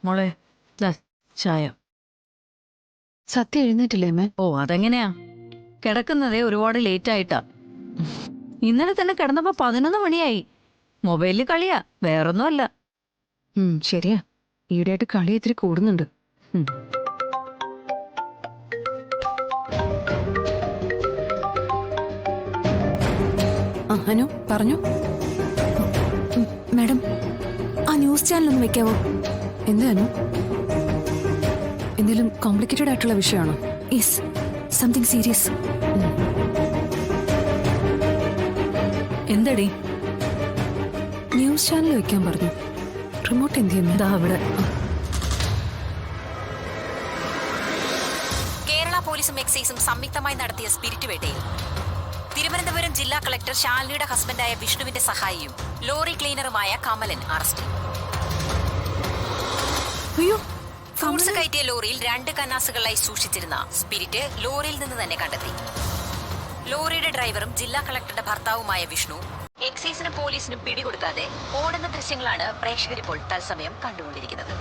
മോളെ ദാ ചായ. സത്യം എഴുന്നേറ്റില്ലേ അമ്മേ? ഓ അതെങ്ങനെയാ, കിടക്കുന്നതേ ഒരുപാട് ലേറ്റ് ആയിട്ടാ. ഇന്നലെ തന്നെ കിടന്നപ്പോ 11 മണിയായി. മൊബൈലിൽ കളിയാ, വേറൊന്നും അല്ല. ശരിയാ, ഈയിടെയായിട്ട് കളി ഇത്തിരി കൂടുന്നുണ്ട്. അനു പറഞ്ഞു. മാഡം, ആ ന്യൂസ് ചാനൽ ഒന്ന് വെക്കാവോ? എന്താ അനു? എന്തെങ്കിലും കോംപ്ലിക്കേറ്റഡ് ആയിട്ടുള്ള വിഷയമാണോ? Yes, something serious. എന്തടി? ന്യൂസ് ചാനൽ വെക്കാൻ പറഞ്ഞു. റിമോട്ട് എന്ത് ചെയ്യുന്നു? ദാ അവിടെ. കേരള പോലീസും എക്സൈസും സംയുക്തമായി നടത്തിയ സ്പിരിറ്റ് വേട്ടയിൽ തിരുവനന്തപുരം ജില്ലാ കളക്ടർ ശാലിനിയുടെ ഹസ്ബൻഡായ വിഷ്ണുവിന്റെ സഹായിയും ലോറി ക്ലീനറുമായ കമലൻ അറസ്റ്റിൽ. അയ്യോ, ഫ്രൂട്ട്സ് കയറ്റിയ ലോറിയിൽ 2 കന്നാസുകളായി സൂക്ഷിച്ചിരുന്ന സ്പിരിറ്റ് ലോറിയിൽ നിന്ന് തന്നെ കണ്ടെത്തി. ലോറിയുടെ ഡ്രൈവറും ജില്ലാ കളക്ടറുടെ ഭർത്താവുമായ വിഷ്ണു എക്സൈസിനും പോലീസിനും പിടികൊടുക്കാതെ ഓടുന്ന ദൃശ്യങ്ങളാണ് പ്രേക്ഷകരിപ്പോൾ തത്സമയം കണ്ടുകൊണ്ടിരിക്കുന്നത്.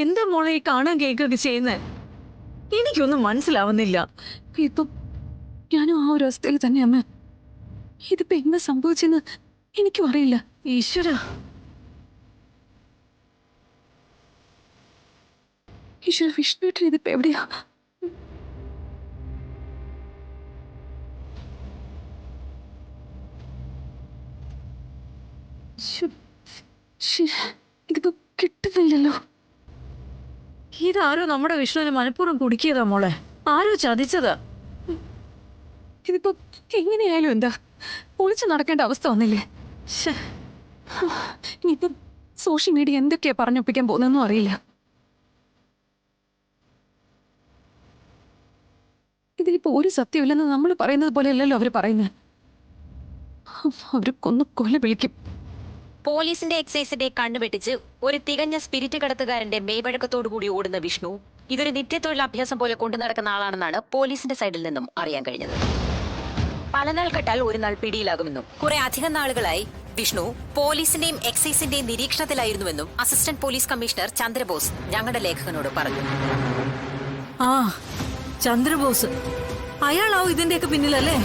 എന്താ മോളെ ഈ കാണാൻ കേൾക്കൊക്കെ ചെയ്യുന്നേ? എനിക്കൊന്നും മനസ്സിലാവുന്നില്ല. ഇപ്പം ഞാനും ആ ഒരു അവസ്ഥയിൽ തന്നെ അമ്മ. ഇതിപ്പോ എന്താ സംഭവിച്ചെന്ന് എനിക്കും അറിയില്ല. ഈശ്വര, ഈശ്വര, വിഷ്ണുവേട്ടൻ ഇതിപ്പോ എവിടെയാ? ഇതിപ്പോ കിട്ടുന്നില്ലല്ലോ. ഇതാരോ നമ്മുടെ വിഷ്ണുവിനെ മനഃപൂർവ്വം കുടുക്കിയതാ മോളെ. ആരോ ചതിച്ചതാ. ഇതിപ്പോ എങ്ങനെയായാലും എന്താ, ഒളിച്ചു നടക്കേണ്ട അവസ്ഥ വന്നില്ലേ? ഇനിയിപ്പം സോഷ്യൽ മീഡിയ എന്തൊക്കെയാ പറഞ്ഞൊപ്പിക്കാൻ പോകുന്നതെന്നും അറിയില്ല. ഇതിലിപ്പോ ഒരു സത്യമില്ലെന്ന് നമ്മൾ പറയുന്നത് പോലെ അല്ലല്ലോ അവര് പറയുന്നത്. അവര് കൊല വിളിക്കും. പോലീസിന്റെ എക്സൈസിന്റെ കണ്ണുവെട്ടിച്ച് ഒരു തികഞ്ഞ സ്പിരിറ്റ് കടത്തുകാരന്റെ മേവഴക്കത്തോടുകൂടി ഓടുന്ന വിഷ്ണു ഇതൊരു നിത്യതൊഴിൽ അഭ്യാസം പോലെ കൊണ്ടു നടക്കുന്ന ആളാണെന്നാണ് പോലീസിന്റെ സൈഡിൽ നിന്നും അറിയാൻ കഴിഞ്ഞത്. പലനാൾ കെട്ടാൽ ഒരു നാൾ പിടിയിലാകുമെന്നും കുറെ അധികം നാളുകളായി വിഷ്ണു പോലീസിന്റെയും എക്സൈസിന്റെയും നിരീക്ഷണത്തിലായിരുന്നുവെന്നും അസിസ്റ്റന്റ് പോലീസ് കമ്മീഷണർ ചന്ദ്രബോസ് ഞങ്ങളുടെ ലേഖകനോട് പറഞ്ഞു. ആ, ചന്ദ്രബോസ് അയാളാവും ഇതിന്റെയൊക്കെ പിന്നിലല്ലേ?